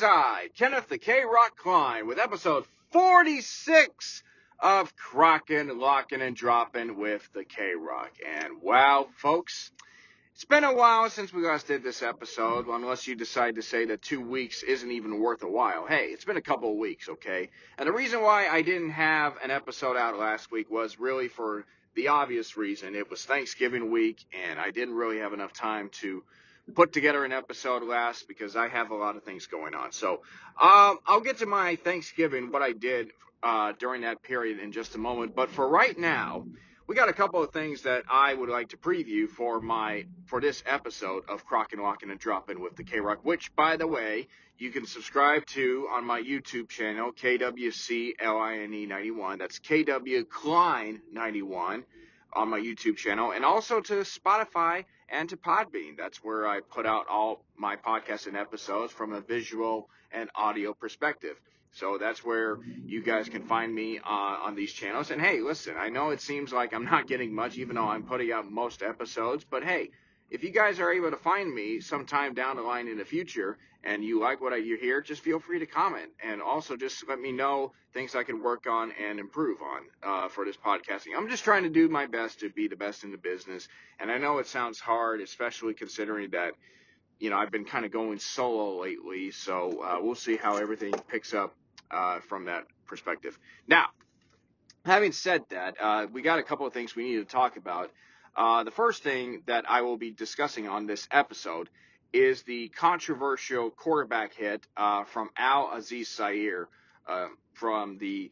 is I, Kenneth the K-Rock Klein, with episode 46 of Krocking, Locking, and Dropping with the K-Rock. And wow, folks, it's been a while since we last did this episode, unless you decide to say that 2 weeks isn't even worth a while. Hey, it's been a couple of weeks, okay? And the reason why I didn't have an episode out last week was really for the obvious reason. It was Thanksgiving week, and I didn't really have enough time to put together an episode last because I have a lot of things going on. So I'll get to my Thanksgiving, what I did during that period in just a moment. But for right now, we got a couple of things that I would like to preview for this episode of Krocking, Locking, and Dropping with the K-Rock, which, by the way, you can subscribe to on my YouTube channel, KWCLINE 91. That's KW Klein 91 on my YouTube channel, and also to Spotify and to Podbean. That's where I put out all my podcasts and episodes from a visual and audio perspective. So that's where you guys can find me on these channels. And hey, listen, I know it seems like I'm not getting much, even though I'm putting out most episodes. But hey, if you guys are able to find me sometime down the line in the future and you like what you hear, just feel free to comment. And also just let me know things I can work on and improve on for this podcasting. I'm just trying to do my best to be the best in the business. And I know it sounds hard, especially considering that, you know, I've been kind of going solo lately. So we'll see how everything picks up from that perspective. Now, having said that, we got a couple of things we need to talk about. The first thing that I will be discussing on this episode is the controversial quarterback hit from Azeez Shair from the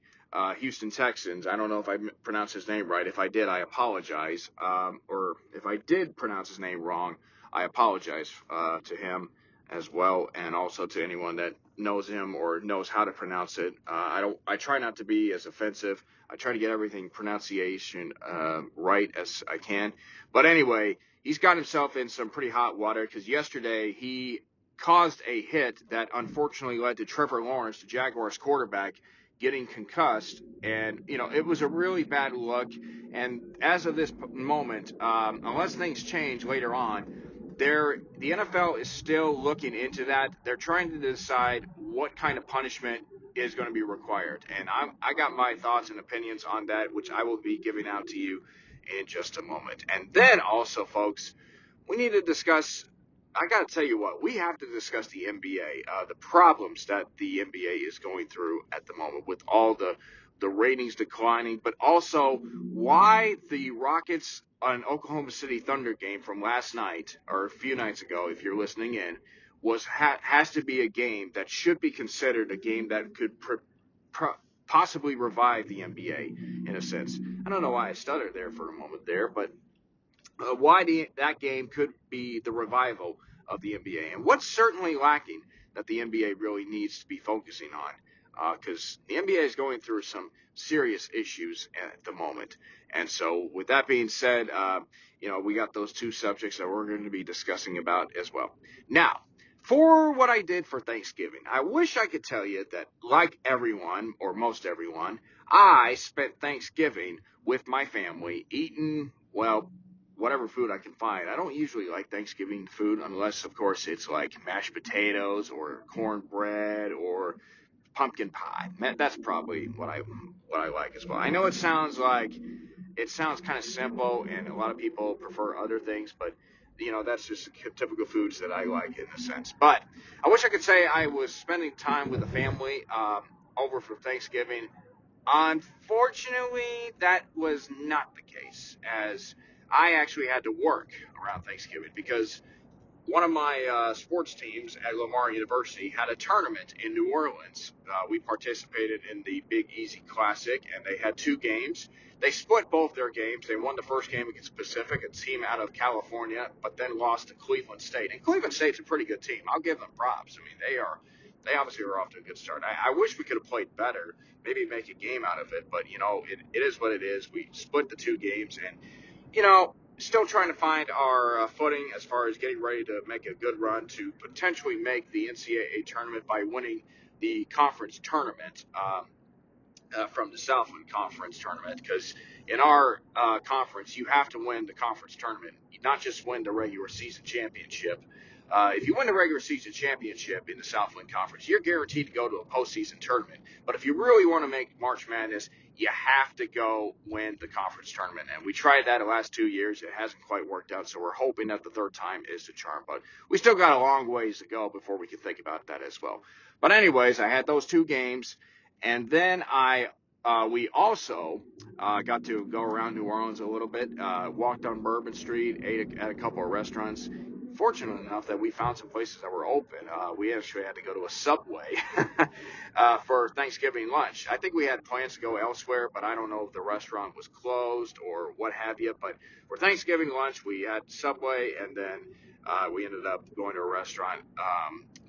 Houston Texans. I don't know if I pronounced his name right. If I did, I apologize. Or if I did pronounce his name wrong, I apologize to him as well, and also to anyone that knows him or knows how to pronounce it. I try not to be as offensive. I try to get everything pronunciation right as I can. But anyway, he's got himself in some pretty hot water because yesterday he caused a hit that unfortunately led to Trevor Lawrence, the Jaguars quarterback, getting concussed. And, you know, it was a really bad look. And as of this moment, unless things change later on, the NFL is still looking into that. They're trying to decide what kind of punishment is going to be required. And I got my thoughts and opinions on that, which I will be giving out to you in just a moment. And then also, folks, we need to discuss, I got to tell you what, we have to discuss the NBA, the problems that the NBA is going through at the moment with all the ratings declining, but also why the Rockets an Oklahoma City Thunder game from last night, or a few nights ago, if you're listening in, has to be a game that should be considered a game that could possibly revive the NBA, in a sense. I don't know why I stuttered there for a moment there, but why that game could be the revival of the NBA. And what's certainly lacking that the NBA really needs to be focusing on, because the NBA is going through some serious issues at the moment. And so with that being said, you know, we got those two subjects that we're going to be discussing about as well. Now, for what I did for Thanksgiving, I wish I could tell you that, like everyone, or most everyone, I spent Thanksgiving with my family eating, well, whatever food I can find. I don't usually like Thanksgiving food unless, of course, it's like mashed potatoes or cornbread or pumpkin pie. That's probably what I like as well. I know it sounds kind of simple, and a lot of people prefer other things, but you know, that's just typical foods that I like in a sense. But I wish I could say I was spending time with the family over for Thanksgiving. Unfortunately, that was not the case, as I actually had to work around Thanksgiving because one of my sports teams at Lamar University had a tournament in New Orleans. We participated in the Big Easy Classic, and they had two games. They split both their games. They won the first game against Pacific, a team out of California, but then lost to Cleveland State. And Cleveland State's a pretty good team. I'll give them props. I mean, they obviously were off to a good start. I wish we could have played better, maybe make a game out of it, but, you know, it is what it is. We split the two games, and, you know, still trying to find our footing as far as getting ready to make a good run to potentially make the NCAA tournament by winning the conference tournament from the Southland Conference tournament, because in our conference, you have to win the conference tournament, not just win the regular season championship. If you win the regular season championship in the Southland Conference, you're guaranteed to go to a postseason tournament. But if you really want to make March Madness, you have to go win the conference tournament. And we tried that the last 2 years. It hasn't quite worked out, so we're hoping that the third time is the charm. But we still got a long ways to go before we can think about that as well. But anyways, I had those 2 games, and then we also got to go around New Orleans a little bit, walked on Bourbon Street, ate at a couple of restaurants. Fortunate enough that we found some places that were open. We actually had to go to a Subway for Thanksgiving lunch. I think we had plans to go elsewhere, but I don't know if the restaurant was closed or what have you. But for Thanksgiving lunch, we had Subway, and then we ended up going to a restaurant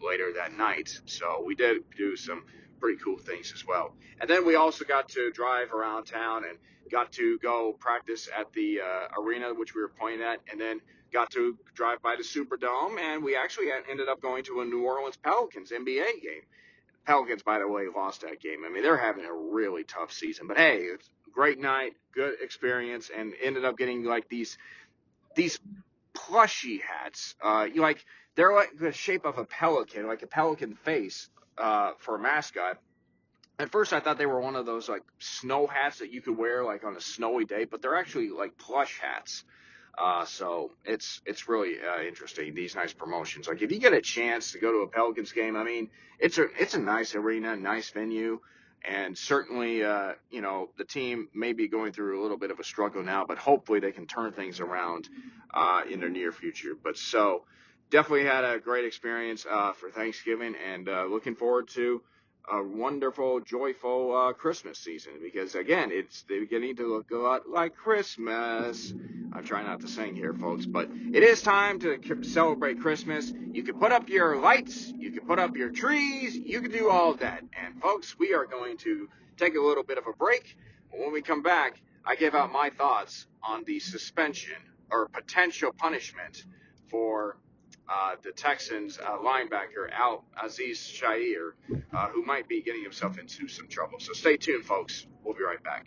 later that night. So we did do some pretty cool things as well. And then we also got to drive around town and got to go practice at the arena, which we were playing at, and then got to drive by the Superdome, and we actually ended up going to a New Orleans Pelicans NBA game. Pelicans, by the way, lost that game. I mean, they're having a really tough season. But, hey, it's a great night, good experience, and ended up getting, like, these plushy hats. They're like the shape of a pelican, like a pelican face for a mascot. At first, I thought they were one of those, like, snow hats that you could wear, like, on a snowy day, but they're actually, like, plush hats. So it's really interesting, these nice promotions. Like, if you get a chance to go to a Pelicans game, I mean, it's a nice arena, nice venue, and certainly, the team may be going through a little bit of a struggle now, but hopefully they can turn things around in the near future. But so definitely had a great experience for Thanksgiving, and looking forward to a wonderful, joyful Christmas season, because again, it's beginning to look a lot like Christmas. I'm trying not to sing here, folks, but it is time to celebrate Christmas. You can put up your lights, you can put up your trees, you can do all that. And folks, we are going to take a little bit of a break. When we come back, I give out my thoughts on the suspension or potential punishment for the Texans linebacker, Azeez Shair, who might be getting himself into some trouble. So stay tuned, folks. We'll be right back.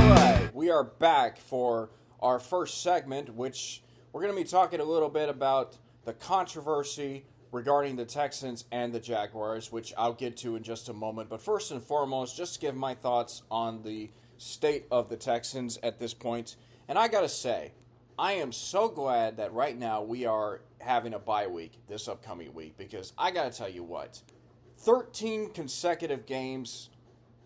All right, we are back for our first segment, which we're going to be talking a little bit about the controversy regarding the Texans and the Jaguars, which I'll get to in just a moment. But first and foremost, just to give my thoughts on the state of the Texans at this point. And I got to say, I am so glad that right now we are having a bye week this upcoming week, because I got to tell you what, 13 consecutive games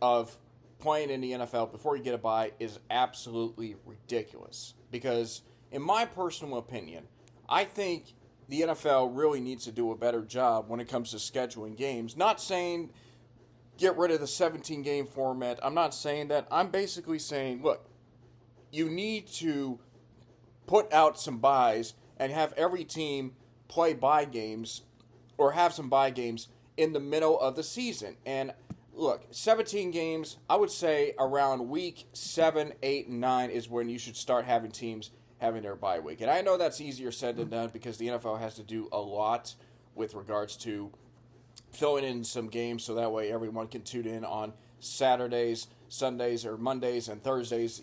of playing in the NFL before you get a bye is absolutely ridiculous. Because in my personal opinion, I think the NFL really needs to do a better job when it comes to scheduling games. Not saying get rid of the 17-game format. I'm not saying that. I'm basically saying, look, you need to put out some buys and have every team play bye games or have some bye games in the middle of the season. And look, 17 games, I would say around week 7, 8, and 9 is when you should start having teams having their bye week. And I know that's easier said than done, because the NFL has to do a lot with regards to filling in some games so that way everyone can tune in on Saturdays, Sundays, or Mondays and Thursdays,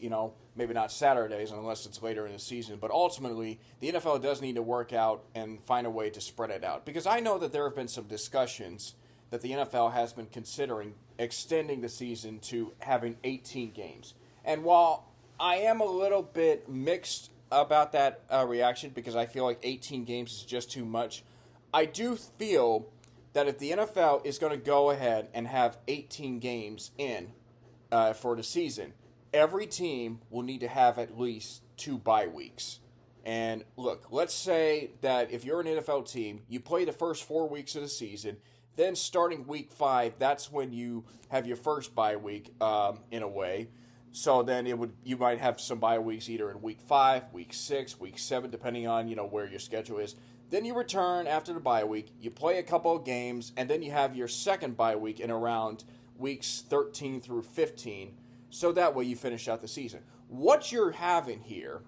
maybe not Saturdays unless it's later in the season. But ultimately, the NFL does need to work out and find a way to spread it out. Because I know that there have been some discussions that the NFL has been considering extending the season to having 18 games. And while I am a little bit mixed about that reaction, because I feel like 18 games is just too much, I do feel that if the NFL is going to go ahead and have 18 games in for the season, every team will need to have at least 2 bye weeks. And look, let's say that if you're an NFL team, you play the first 4 weeks of the season, then starting week 5, that's when you have your first bye week in a way. So then you might have some bye weeks either in week 5, week 6, week 7, depending on where your schedule is. Then you return after the bye week, you play a couple of games, and then you have your second bye week in around weeks 13 through 15. So that way you finish out the season. What you're having here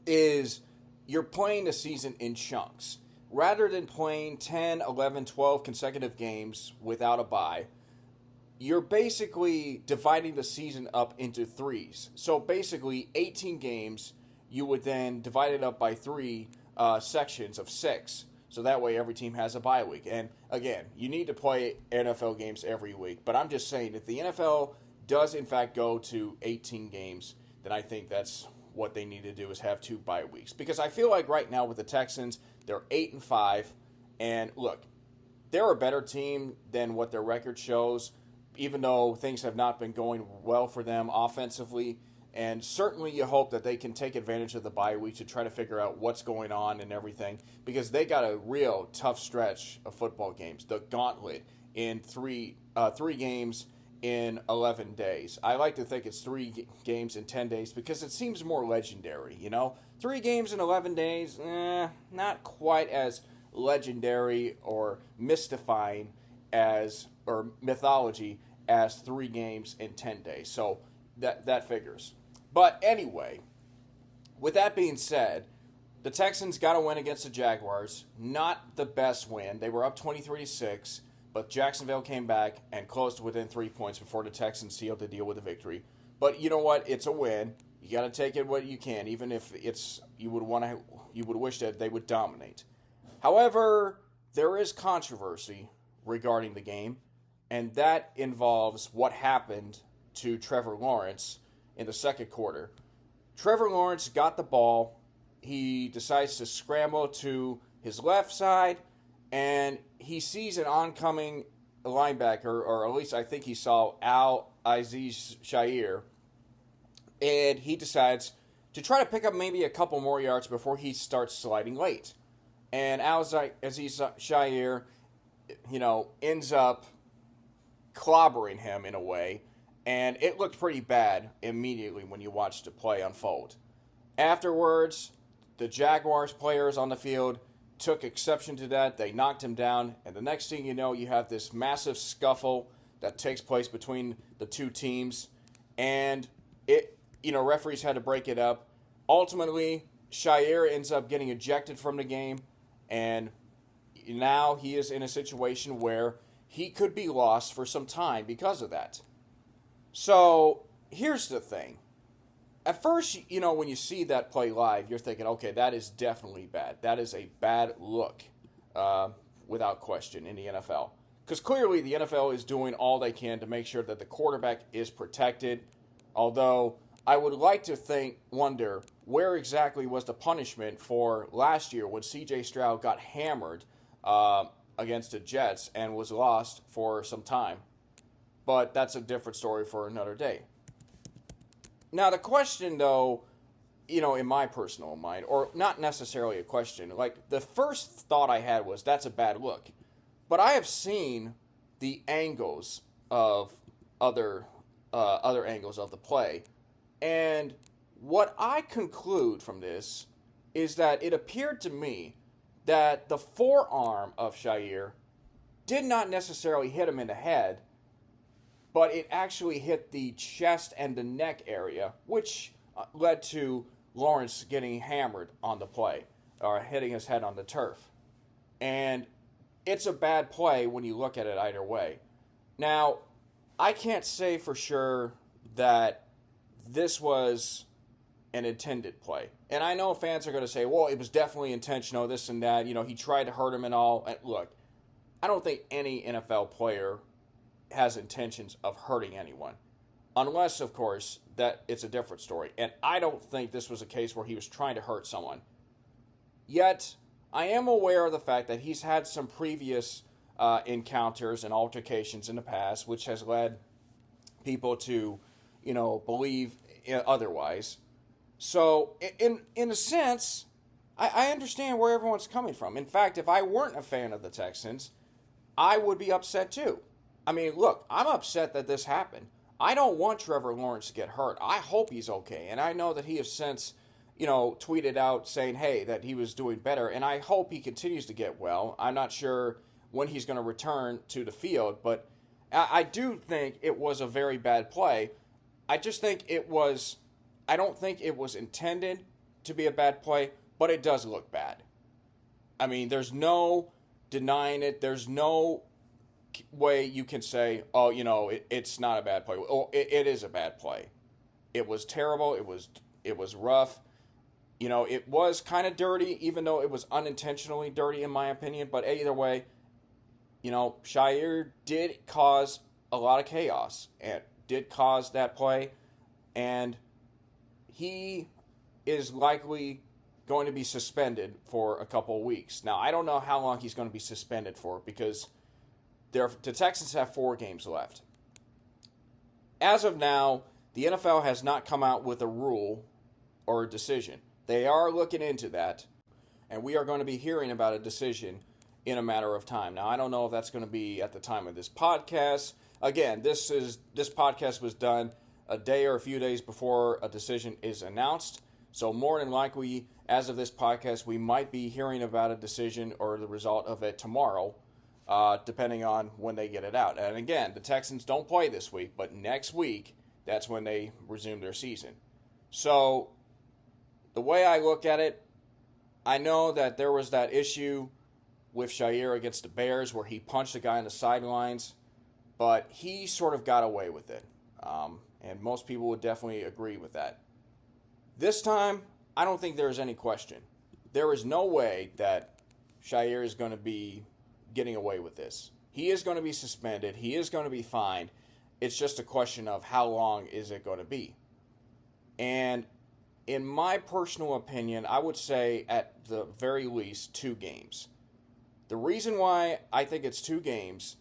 is you're playing the season in chunks. rather than playing 10, 11, 12 consecutive games without a bye, you're basically dividing the season up into threes. So basically, 18 games, you would then divide it up by three sections of 6. So that way every team has a bye week. And again, you need to play NFL games every week. But I'm just saying, if the NFL does in fact go to 18 games, then I think that's what they need to do, is have 2 bye weeks. Because I feel like right now with the Texans, they're 8-5. And look, they're a better team than what their record shows, even though things have not been going well for them offensively. And certainly you hope that they can take advantage of the bye week to try to figure out what's going on and everything, because they got a real tough stretch of football games. The gauntlet in three games in 11 days. I like to think it's 3 games in 10 days because it seems more legendary, 3 games in 11 days, not quite as legendary or mystifying or mythology as 3 games in 10 days. So that figures. But anyway, with that being said, the Texans got a win against the Jaguars. Not the best win. They were up 23-6, but Jacksonville came back and closed within 3 points before the Texans sealed the deal with a victory. But you know what? It's a win. You got to take it what you can, even if you would wish that they would dominate. However, there is controversy regarding the game, and that involves what happened to Trevor Lawrence in the second quarter. Trevor Lawrence got the ball. He decides to scramble to his left side, and he sees an oncoming linebacker, or at least I think he saw Azeez Shair, and he decides to try to pick up maybe a couple more yards before he starts sliding late. And Azeez Shair, ends up clobbering him in a way, and it looked pretty bad immediately when you watched the play unfold. Afterwards, the Jaguars players on the field took exception to that. They knocked him down, and the next thing you know, you have this massive scuffle that takes place between the two teams, and referees had to break it up. Ultimately, Shair ends up getting ejected from the game, and now he is in a situation where he could be lost for some time because of that. So, here's the thing. At first, when you see that play live, you're thinking, okay, that is definitely bad. That is a bad look, without question, in the NFL. Because clearly the NFL is doing all they can to make sure that the quarterback is protected. Although, I would like to wonder, where exactly was the punishment for last year when C.J. Stroud got hammered against the Jets and was lost for some time? But that's a different story for another day. Now, the question, though, in my personal mind, or not necessarily a question, like the first thought I had was that's a bad look. But I have seen the angles of other angles of the play, and what I conclude from this is that it appeared to me that the forearm of Shair did not necessarily hit him in the head, but it actually hit the chest and the neck area, which led to Lawrence getting hammered on the play, or hitting his head on the turf. And it's a bad play when you look at it either way. Now, I can't say for sure that this was an intended play. And I know fans are going to say, well, it was definitely intentional, this and that. He tried to hurt him and all. And look, I don't think any NFL player has intentions of hurting anyone. Unless, of course, that it's a different story. And I don't think this was a case where he was trying to hurt someone. Yet, I am aware of the fact that he's had some previous encounters and altercations in the past, which has led people to, believe otherwise. So, in a sense, I understand where everyone's coming from. In fact, if I weren't a fan of the Texans, I would be upset too. I mean, look, I'm upset that this happened. I don't want Trevor Lawrence to get hurt. I hope he's okay. And I know that he has since, tweeted out saying, hey, that he was doing better. And I hope he continues to get well. I'm not sure when he's going to return to the field. But I do think it was a very bad play. I just think I don't think it was intended to be a bad play, but it does look bad. I mean, there's no denying it. There's no way you can say, oh, it's not a bad play. Oh, it is a bad play. It was terrible. It was rough. It was kind of dirty, even though it was unintentionally dirty, in my opinion. But either way, Shair did cause a lot of chaos and did cause that play. And he is likely going to be suspended for a couple of weeks. Now, I don't know how long he's going to be suspended for because the Texans have 4 games left. As of now, the NFL has not come out with a rule or a decision. They are looking into that, and we are going to be hearing about a decision in a matter of time. Now, I don't know if that's going to be at the time of this podcast. Again, this podcast was done a day or a few days before a decision is announced. So more than likely, as of this podcast, we might be hearing about a decision or the result of it tomorrow, depending on when they get it out. And again, the Texans don't play this week, but next week, that's when they resume their season. So the way I look at it, I know that there was that issue with Shair against the Bears where he punched a guy on the sidelines, but he sort of got away with it. And most people would definitely agree with that. This time, I don't think there's any question. There is no way that Shair is going to be getting away with this. He is going to be suspended. He is going to be fined. It's just a question of how long is it going to be. And in my personal opinion, I would say at the very least 2 games. The reason why I think it's 2 games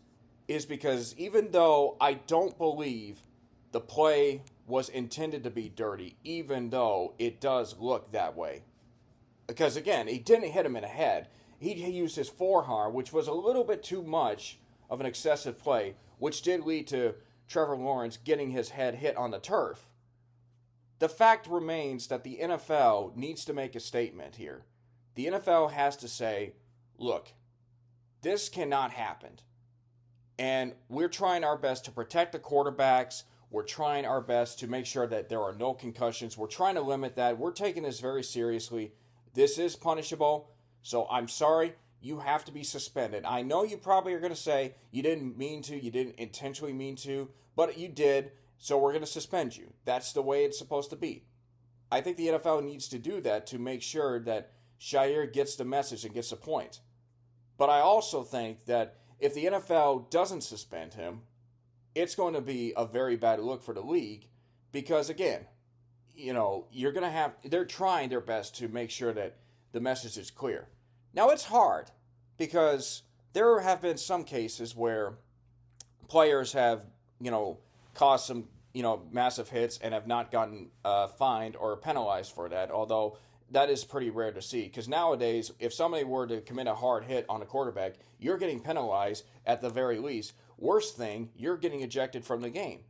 is because even though I don't believe the play was intended to be dirty, even though it does look that way. Because again, he didn't hit him in the head. He used his forearm, which was a little bit too much of an excessive play, which did lead to Trevor Lawrence getting his head hit on the turf. The fact remains that the NFL needs to make a statement here. The NFL has to say, look, this cannot happen. And we're trying our best to protect the quarterbacks. We're trying our best to make sure that there are no concussions. We're trying to limit that. We're taking this very seriously. This is punishable. So I'm sorry, you have to be suspended. I know you probably are going to say you didn't mean to, you didn't intentionally mean to, but you did, so we're going to suspend you. That's the way it's supposed to be. I think the NFL needs to do that to make sure that Shair gets the message and gets the point. But I also think that if the NFL doesn't suspend him, it's going to be a very bad look for the league because, again, you're going to have, they're trying their best to make sure that the message is clear. Now, it's hard because there have been some cases where players have, caused some, massive hits and have not gotten fined or penalized for that, although that is pretty rare to see because nowadays, if somebody were to commit a hard hit on a quarterback, you're getting penalized at the very least. Worst thing, you're getting ejected from the game.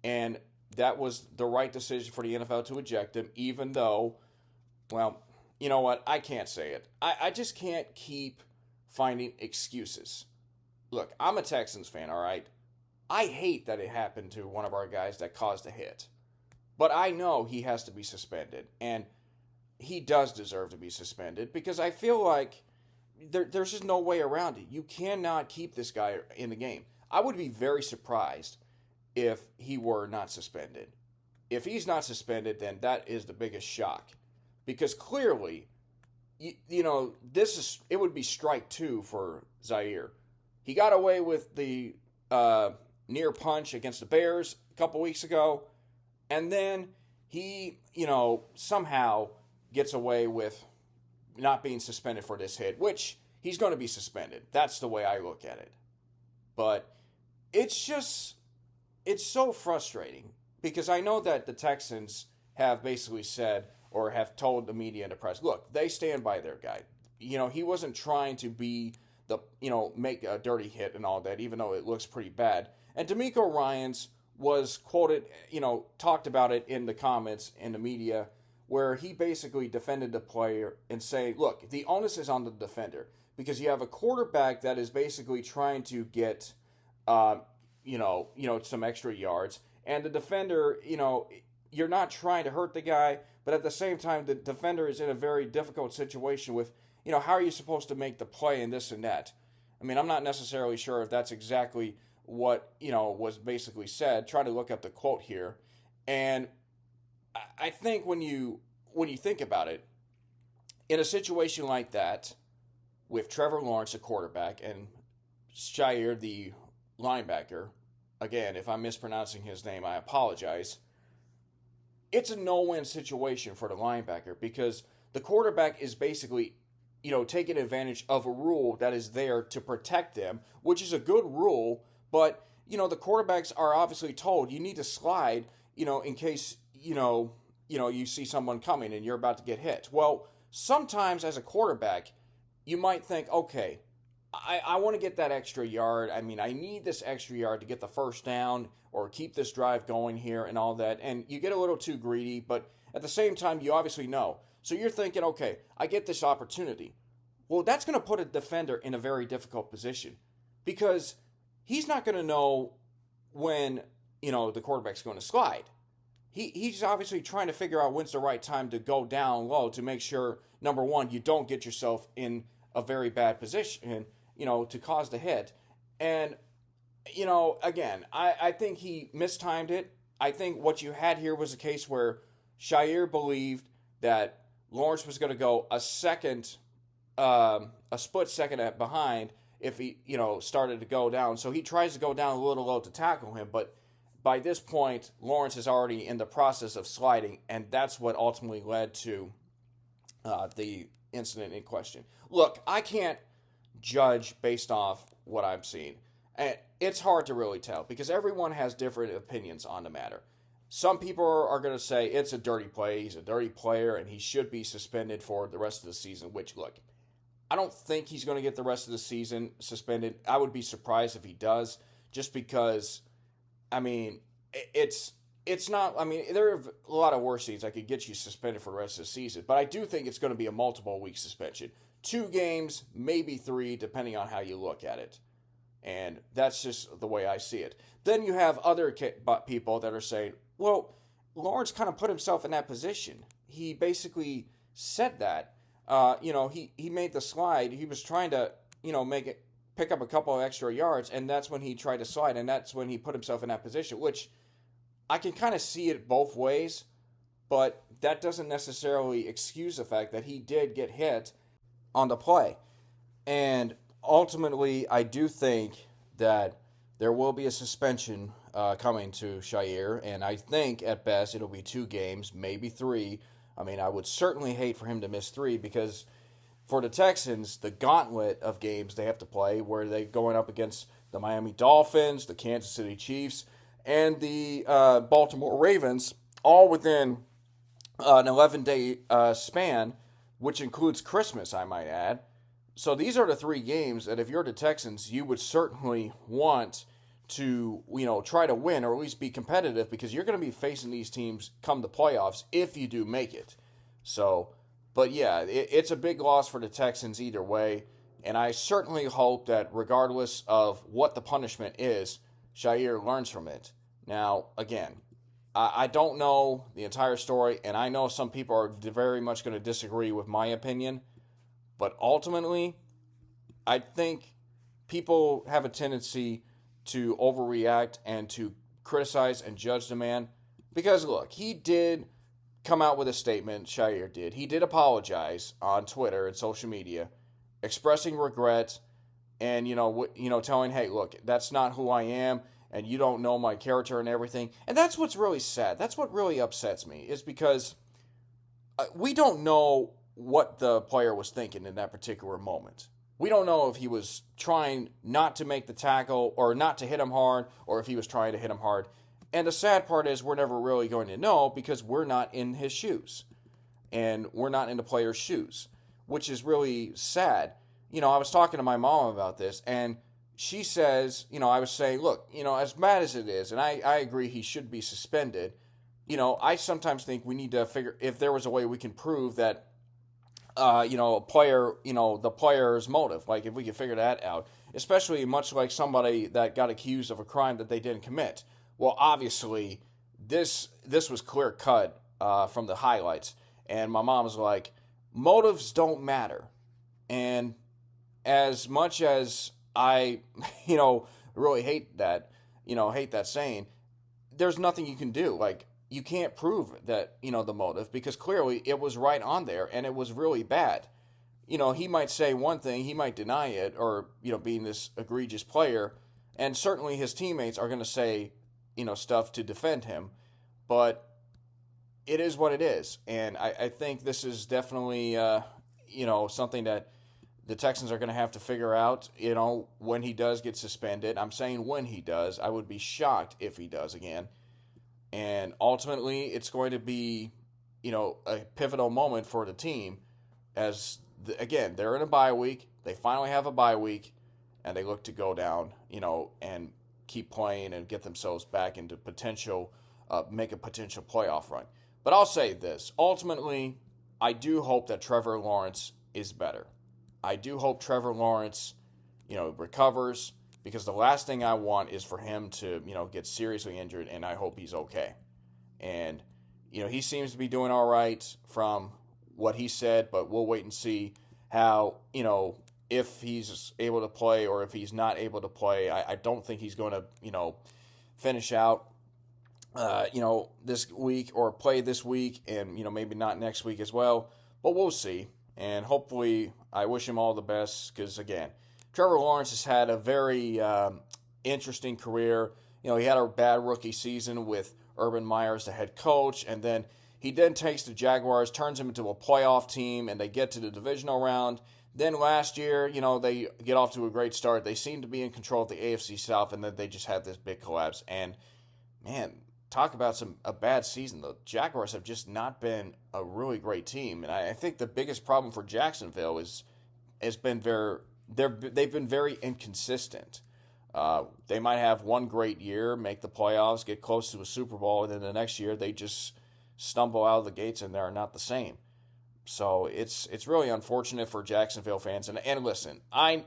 And that was the right decision for the NFL to eject him, even though, well, you know what? I can't say it. I just can't keep finding excuses. Look, I'm a Texans fan, all right? I hate that it happened to one of our guys that caused a hit. But I know he has to be suspended. And he does deserve to be suspended because I feel like there's just no way around it. You cannot keep this guy in the game. I would be very surprised if he were not suspended. If he's not suspended, then that is the biggest shock. Because clearly, it would be strike 2 for Zaire. He got away with the near punch against the Bears a couple weeks ago. And then he, somehow gets away with not being suspended for this hit, which he's going to be suspended. That's the way I look at it. But it's so frustrating because I know that the Texans have basically said or have told the media and the press, look, they stand by their guy. He wasn't trying to be make a dirty hit and all that, even though it looks pretty bad. And D'Amico Ryans was quoted, talked about it in the comments in the media where he basically defended the player and say, look, the onus is on the defender because you have a quarterback that is basically trying to get, some extra yards. And the defender, you're not trying to hurt the guy, but at the same time, the defender is in a very difficult situation with, how are you supposed to make the play and this and that? I mean, I'm not necessarily sure if that's exactly what, was basically said. Try to look up the quote here. And I think when you think about it, in a situation like that, with Trevor Lawrence, the quarterback, and Shair, the linebacker, again, if I'm mispronouncing his name, I apologize. It's a no-win situation for the linebacker because the quarterback is basically, taking advantage of a rule that is there to protect them, which is a good rule, but, the quarterbacks are obviously told you need to slide, in case, you see someone coming and you're about to get hit. Well, sometimes as a quarterback, you might think, okay, I want to get that extra yard. I mean, I need this extra yard to get the first down or keep this drive going here and all that. And you get a little too greedy, but at the same time, you obviously know. So you're thinking, okay, I get this opportunity. Well, that's going to put a defender in a very difficult position because he's not going to know when, the quarterback's going to slide. He's obviously trying to figure out when's the right time to go down low to make sure, number one, you don't get yourself in a very bad position, to cause the hit. And, again, I think he mistimed it. I think what you had here was a case where Shair believed that Lawrence was going to go a split second behind if he, started to go down. So he tries to go down a little low to tackle him, but by this point, Lawrence is already in the process of sliding, and that's what ultimately led to the incident in question. Look, I can't judge based off what I've seen. And it's hard to really tell because everyone has different opinions on the matter. Some people are going to say it's a dirty play, he's a dirty player, and he should be suspended for the rest of the season, which, look, I don't think he's going to get the rest of the season suspended. I would be surprised if he does, just because, I mean, it's not, I mean, there are a lot of worse things that could get you suspended for the rest of the season, but I do think it's going to be a multiple week suspension. 2 games, maybe 3, depending on how you look at it. And that's just the way I see it. Then you have other people that are saying, well, Lawrence kind of put himself in that position. He basically said that. He made the slide. He was trying to, pick up a couple of extra yards, and that's when he tried to slide, and that's when he put himself in that position, which I can kind of see it both ways, but that doesn't necessarily excuse the fact that he did get hit on the play. And ultimately, I do think that there will be a suspension coming to Shair, and I think at best it'll be 2 games, maybe 3. I mean, I would certainly hate for him to miss 3 because for the Texans, the gauntlet of games they have to play where they're going up against the Miami Dolphins, the Kansas City Chiefs, and the Baltimore Ravens, all within an 11-day span, which includes Christmas, I might add. So these are the 3 games that if you're the Texans, you would certainly want to, try to win or at least be competitive because you're going to be facing these teams come the playoffs if you do make it. So, but yeah, it's a big loss for the Texans either way, and I certainly hope that regardless of what the punishment is, Shair learns from it. Now, again, I don't know the entire story, and I know some people are very much going to disagree with my opinion, but ultimately, I think people have a tendency to overreact and to criticize and judge the man. Because, look, he did come out with a statement, Shair did. He did apologize on Twitter and social media, expressing regret and, telling, hey, look, that's not who I am, and you don't know my character and everything. And that's what's really sad. That's what really upsets me, is because we don't know what the player was thinking in that particular moment. We don't know if he was trying not to make the tackle or not to hit him hard, or if he was trying to hit him hard. And the sad part is we're never really going to know because we're not in his shoes. And we're not in the player's shoes, which is really sad. I was talking to my mom about this, and she says, I was saying, look, as bad as it is, and I agree he should be suspended, I sometimes think we need to figure if there was a way we can prove that a player, the player's motive. Like, if we could figure that out, especially much like somebody that got accused of a crime that they didn't commit. Well, obviously, this was clear cut from the highlights. And my mom was like, motives don't matter. And as much as I, really hate that, hate that saying, there's nothing you can do. Like, you can't prove that, the motive, because clearly it was right on there and it was really bad. He might say one thing, he might deny it, or, being this egregious player, and certainly his teammates are going to say, stuff to defend him, but it is what it is. And I think this is definitely, something that the Texans are going to have to figure out, when he does get suspended. I'm saying when he does. I would be shocked if he does again. And ultimately, it's going to be, a pivotal moment for the team as, again, they're in a bye week. They finally have a bye week, and they look to go down, and keep playing and get themselves back into potential, make a potential playoff run. But I'll say this. Ultimately, I do hope that Trevor Lawrence is better. I do hope Trevor Lawrence, recovers, because the last thing I want is for him to, get seriously injured, and I hope he's okay. And, he seems to be doing all right from what he said, but we'll wait and see how, if he's able to play or if he's not able to play. I don't think he's going to, finish out, this week or play this week, and, maybe not next week as well, but we'll see. And hopefully, I wish him all the best, because, again, Trevor Lawrence has had a very interesting career. He had a bad rookie season with Urban Meyer as the head coach, and then he then takes the Jaguars, turns them into a playoff team, and they get to the divisional round. Then last year, they get off to a great start. They seem to be in control of the AFC South, and then they just had this big collapse. And, man, talk about a bad season. The Jaguars have just not been a really great team. And I think the biggest problem for Jacksonville they've been very inconsistent. They might have one great year, make the playoffs, get close to a Super Bowl, and then the next year they just stumble out of the gates and they're not the same. So it's really unfortunate for Jacksonville fans. And listen,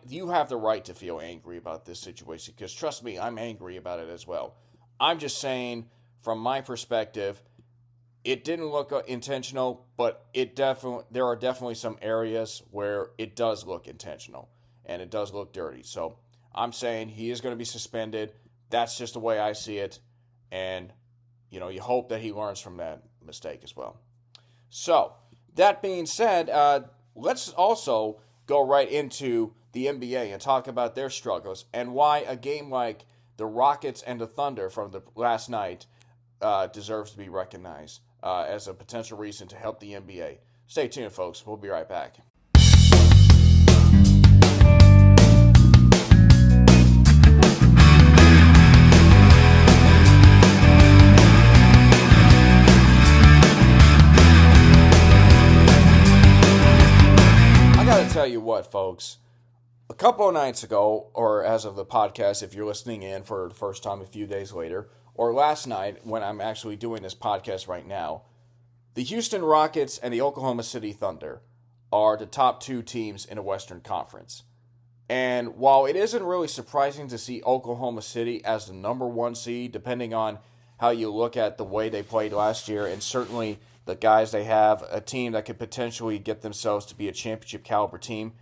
you have the right to feel angry about this situation, because trust me, I'm angry about it as well. I'm just saying, from my perspective, it didn't look intentional, but there are definitely some areas where it does look intentional and it does look dirty. So I'm saying he is going to be suspended. That's just the way I see it. And, you hope that he learns from that mistake as well. So, that being said, let's also go right into the NBA and talk about their struggles and why a game like the Rockets and the Thunder from the last night deserves to be recognized as a potential reason to help the NBA. Stay tuned, folks. We'll be right back. Tell you what, folks, a couple of nights ago, or as of the podcast, if you're listening in for the first time a few days later, or last night when I'm actually doing this podcast right now, the Houston Rockets and the Oklahoma City Thunder are the top two teams in the Western Conference. And while it isn't really surprising to see Oklahoma City as the number one seed, depending on how you look at the way they played last year, and certainly the guys they have, a team that could potentially get themselves to be a championship caliber team,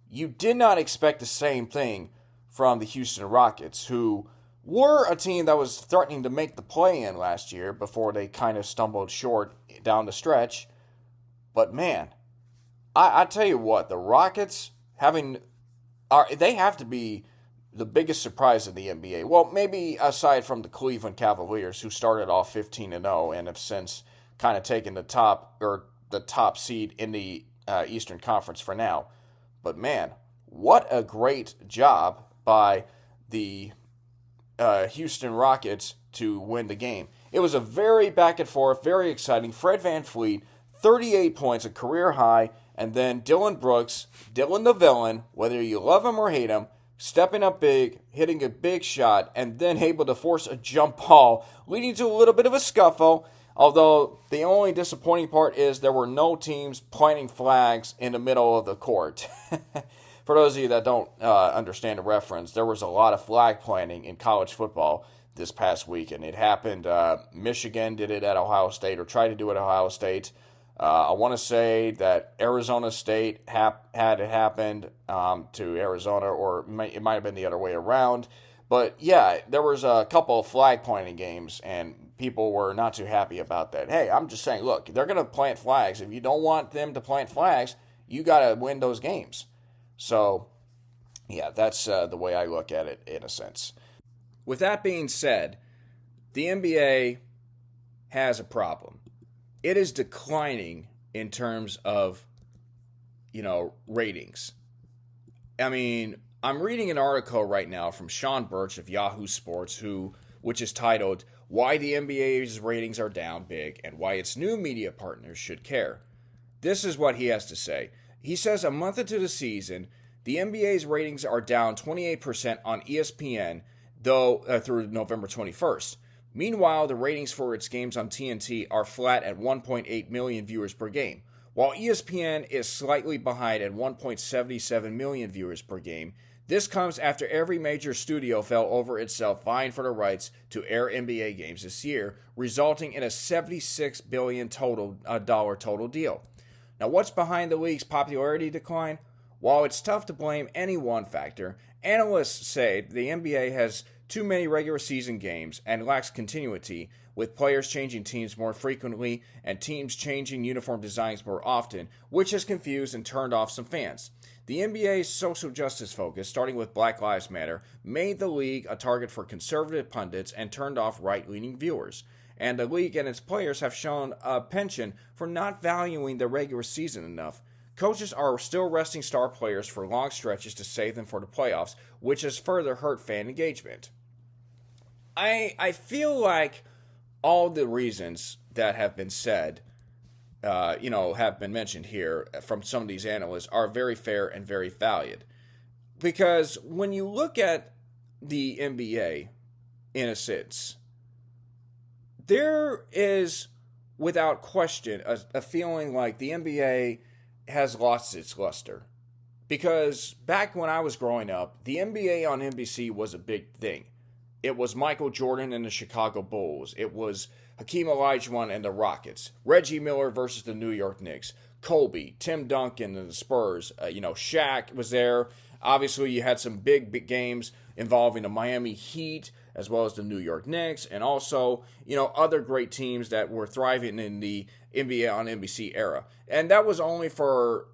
you did not expect the same thing from the Houston Rockets, who were a team that was threatening to make the play-in last year before they kind of stumbled short down the stretch. But man, I tell you what, the Rockets they have to be the biggest surprise in the NBA. Well, maybe aside from the Cleveland Cavaliers, who started off 15-0 and have since kind of taken the top seed in the Eastern Conference for now. But man, what a great job by the Houston Rockets to win the game. It was a very back and forth, very exciting. Fred VanVleet, 38 points, a career high, and then Dylan Brooks, Dylan the villain, whether you love him or hate him, stepping up big, hitting a big shot, and then able to force a jump ball, leading to a little bit of a scuffle. Although the only disappointing part is there were no teams planting flags in the middle of the court. For those of you that don't understand the reference, there was a lot of flag planting in college football this past week, and it happened. Michigan did it at Ohio State, or tried to do it at Ohio State. I want to say that Arizona State had it happened to Arizona, or it might have been the other way around. But yeah, there was a couple of flag pointing games, and people were not too happy about that. Hey, I'm just saying, look, they're going to plant flags. If you don't want them to plant flags, you got to win those games. So, yeah, that's the way I look at it in a sense. With that being said, the NBA has a problem. It is declining in terms of, ratings. I mean, I'm reading an article right now from Sean Birch of Yahoo Sports, which is titled "Why the NBA's Ratings Are Down Big and Why Its New Media Partners Should Care." This is what he has to say. He says a month into the season, the NBA's ratings are down 28% on ESPN, though through November 21st. Meanwhile, the ratings for its games on TNT are flat at 1.8 million viewers per game, while ESPN is slightly behind at 1.77 million viewers per game. This comes after every major studio fell over itself vying for the rights to air NBA games this year, resulting in a $76 billion total deal. Now, what's behind the league's popularity decline? While it's tough to blame any one factor, analysts say the NBA has too many regular season games and lacks continuity, with players changing teams more frequently and teams changing uniform designs more often, which has confused and turned off some fans. The NBA's social justice focus, starting with Black Lives Matter, made the league a target for conservative pundits and turned off right-leaning viewers. And the league and its players have shown a penchant for not valuing the regular season enough. Coaches are still resting star players for long stretches to save them for the playoffs, which has further hurt fan engagement. I feel like all the reasons that have been said, have been mentioned here from some of these analysts are very fair and very valid. Because when you look at the NBA, in a sense, there is, without question, a feeling like the NBA has lost its luster. Because back when I was growing up, the NBA on NBC was a big thing. It was Michael Jordan and the Chicago Bulls. It was Hakeem Olajuwon and the Rockets. Reggie Miller versus the New York Knicks. Kobe, Tim Duncan and the Spurs. Shaq was there. Obviously, you had some big games involving the Miami Heat as well as the New York Knicks, and also, other great teams that were thriving in the NBA on NBC era. And that was only for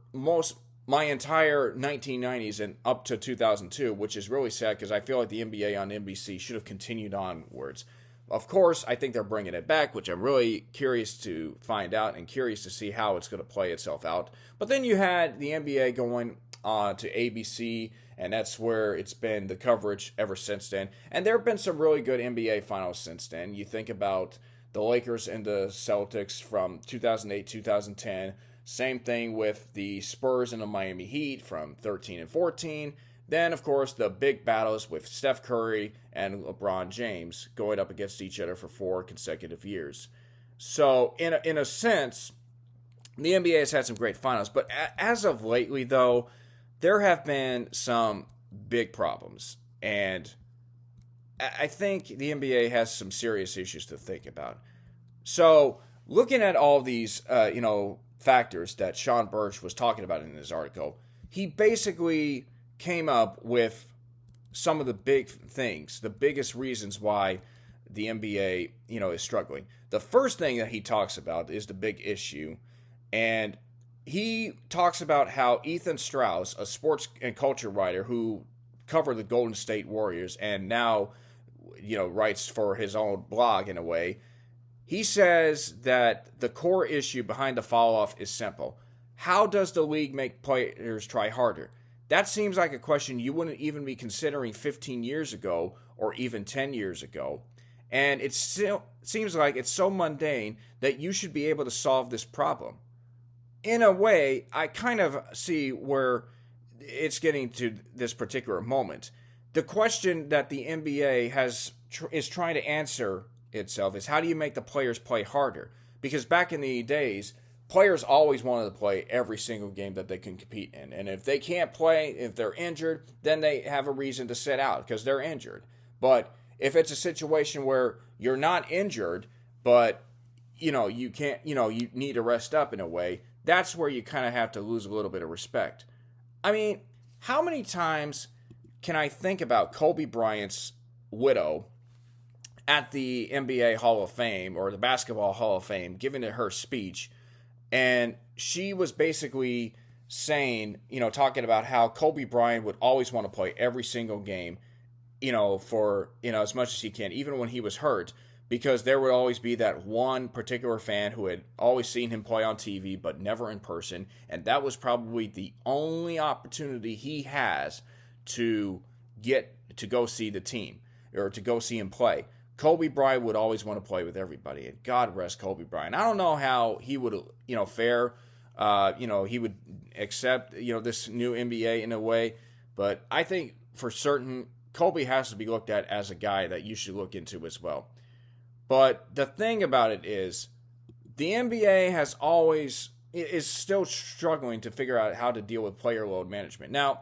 my entire 1990s and up to 2002, which is really sad because I feel like the NBA on NBC should have continued onwards. Of course, I think they're bringing it back, which I'm really curious to find out and curious to see how it's going to play itself out. But then you had the NBA going to ABC, and that's where it's been the coverage ever since then. And there have been some really good NBA finals since then. You think about the Lakers and the Celtics from 2008, 2010. Same thing with the Spurs and the Miami Heat from 13 and 14. Then, of course, the big battles with Steph Curry and LeBron James going up against each other for 4 consecutive years. So, in a sense, the NBA has had some great finals. But as of lately, though, there have been some big problems. And I think the NBA has some serious issues to think about. So, looking at all these, factors that Sean Birch was talking about in his article, he basically came up with some of the big things, the biggest reasons why the NBA, is struggling. The first thing that he talks about is the big issue, and he talks about how Ethan Strauss, a sports and culture writer who covered the Golden State Warriors and now, writes for his own blog in a way, he says that the core issue behind the fall-off is simple. How does the league make players try harder? That seems like a question you wouldn't even be considering 15 years ago or even 10 years ago. And it still seems like it's so mundane that you should be able to solve this problem. In a way, I kind of see where it's getting to this particular moment. The question that the NBA is trying to answer itself is, how do you make the players play harder? Because back in the days, players always wanted to play every single game that they can compete in. And if they can't play, if they're injured, then they have a reason to sit out because they're injured. But if it's a situation where you're not injured, but you can't, you need to rest up in a way, that's where you kind of have to lose a little bit of respect. I mean, how many times can I think about Kobe Bryant's widow at the NBA Hall of Fame or the Basketball Hall of Fame giving her speech, and she was basically saying, talking about how Kobe Bryant would always want to play every single game, for, as much as he can, even when he was hurt, because there would always be that one particular fan who had always seen him play on TV but never in person, and that was probably the only opportunity he has to get to go see the team or to go see him play. Kobe Bryant would always want to play with everybody, and God rest Kobe Bryant. I don't know how he would, fare. He would accept, this new NBA in a way, but I think for certain Kobe has to be looked at as a guy that you should look into as well. But the thing about it is, the NBA is still struggling to figure out how to deal with player load management. Now,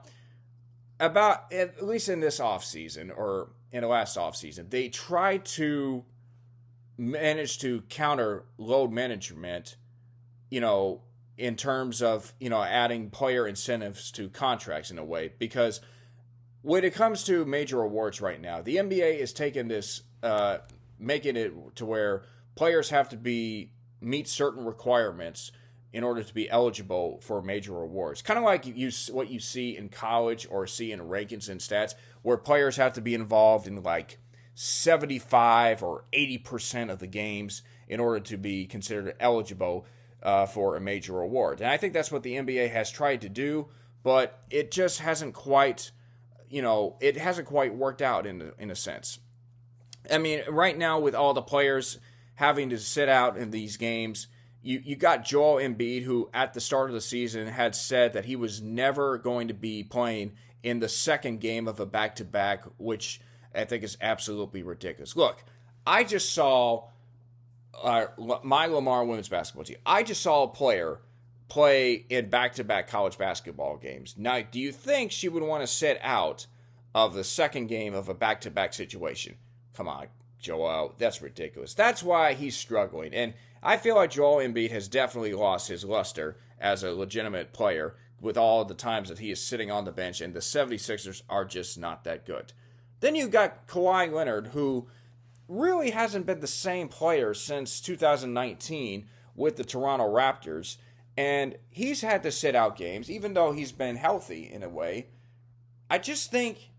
at least in this offseason or in the last offseason, they tried to manage to counter load management, in terms of, adding player incentives to contracts in a way. Because when it comes to major awards right now, the NBA is taking this, making it to where players have to meet certain requirements in order to be eligible for major awards. Kind of like what you see in college or see in rankings and stats, where players have to be involved in like 75 or 80% of the games in order to be considered eligible for a major award. And I think that's what the NBA has tried to do, but it just hasn't quite, it hasn't quite worked out in a sense. I mean, right now with all the players having to sit out in these games, you got Joel Embiid, who at the start of the season had said that he was never going to be playing in the second game of a back-to-back, which I think is absolutely ridiculous. Look, I just saw my Lamar women's basketball team. I just saw a player play in back-to-back college basketball games. Now, do you think she would want to sit out of the second game of a back-to-back situation? Come on, Joel, that's ridiculous. That's why he's struggling. And I feel like Joel Embiid has definitely lost his luster as a legitimate player with all the times that he is sitting on the bench, and the 76ers are just not that good. Then you got Kawhi Leonard, who really hasn't been the same player since 2019 with the Toronto Raptors, and he's had to sit out games, even though he's been healthy in a way. I just think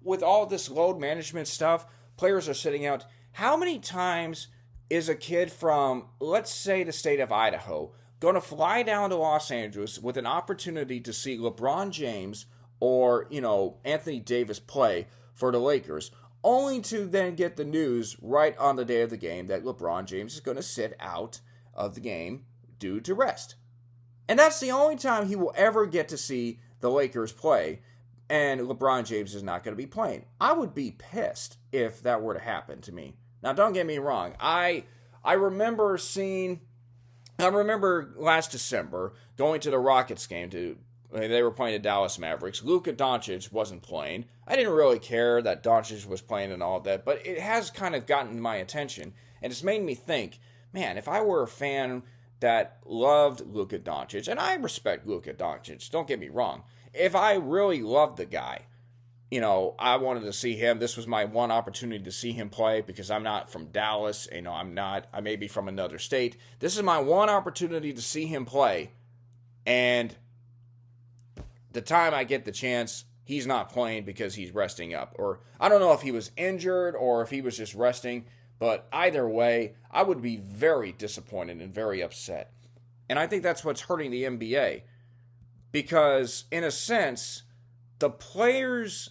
with all this load management stuff, players are sitting out. How many times is a kid from, let's say, the state of Idaho going to fly down to Los Angeles with an opportunity to see LeBron James or, Anthony Davis play for the Lakers, only to then get the news right on the day of the game that LeBron James is going to sit out of the game due to rest? And that's the only time he will ever get to see the Lakers play, and LeBron James is not going to be playing. I would be pissed if that were to happen to me. Now, don't get me wrong. I remember last December going to the Rockets game. They were playing the Dallas Mavericks. Luka Doncic wasn't playing. I didn't really care that Doncic was playing and all that, but it has kind of gotten my attention, and it's made me think, man, if I were a fan that loved Luka Doncic, and I respect Luka Doncic, don't get me wrong, if I really loved the guy, I wanted to see him. This was my one opportunity to see him play because I'm not from Dallas. I may be from another state. This is my one opportunity to see him play. And the time I get the chance, he's not playing because he's resting up. Or I don't know if he was injured or if he was just resting. But either way, I would be very disappointed and very upset. And I think that's what's hurting the NBA. Because in a sense, the players,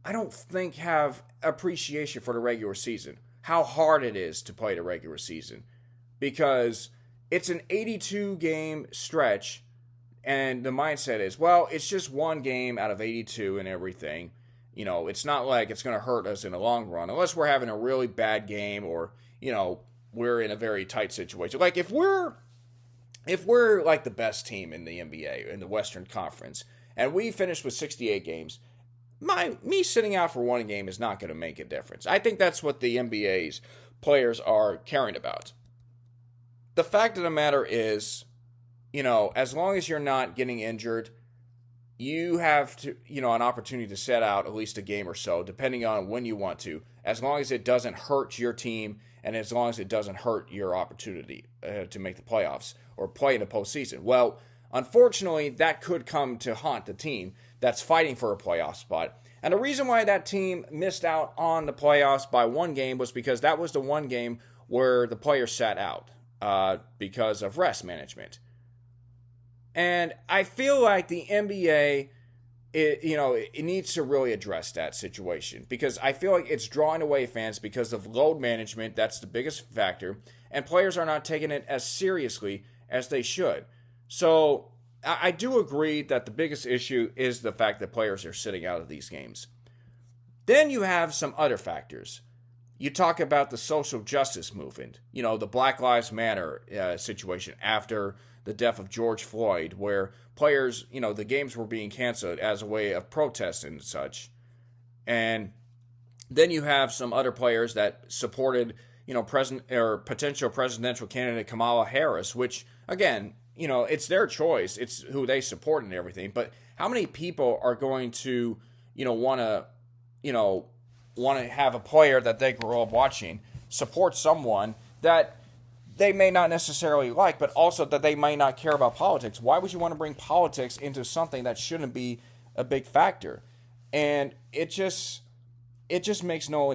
I don't think, have appreciation for the regular season. How hard it is to play the regular season. Because it's an 82-game stretch, and the mindset is, well, it's just one game out of 82 and everything. It's not like it's going to hurt us in the long run, unless we're having a really bad game or, we're in a very tight situation. Like, if we're like the best team in the NBA, in the Western Conference, and we finish with 68 games, me sitting out for one game is not going to make a difference. I think that's what the NBA's players are caring about. the fact of the matter is, as long as you're not getting injured, you have an opportunity to set out at least a game or so, depending on when you want to, as long as it doesn't hurt your team and as long as it doesn't hurt your opportunity to make the playoffs or play in the postseason. Well, unfortunately, that could come to haunt the team that's fighting for a playoff spot. And the reason why that team missed out on the playoffs by one game was because that was the one game where the players sat out because of rest management. And I feel like the NBA, it needs to really address that situation because I feel like it's drawing away fans because of load management. That's the biggest factor. And players are not taking it as seriously as they should. So I do agree that the biggest issue is the fact that players are sitting out of these games. Then you have some other factors. You talk about the social justice movement, the Black Lives Matter situation after the death of George Floyd, where players, the games were being canceled as a way of protest and such. And then you have some other players that supported, potential presidential candidate Kamala Harris, which, again, it's their choice. It's who they support and everything. But how many people are going to, want to have a player that they grew up watching support someone that they may not necessarily like, but also that they may not care about politics? Why would you want to bring politics into something that shouldn't be a big factor? And it just makes no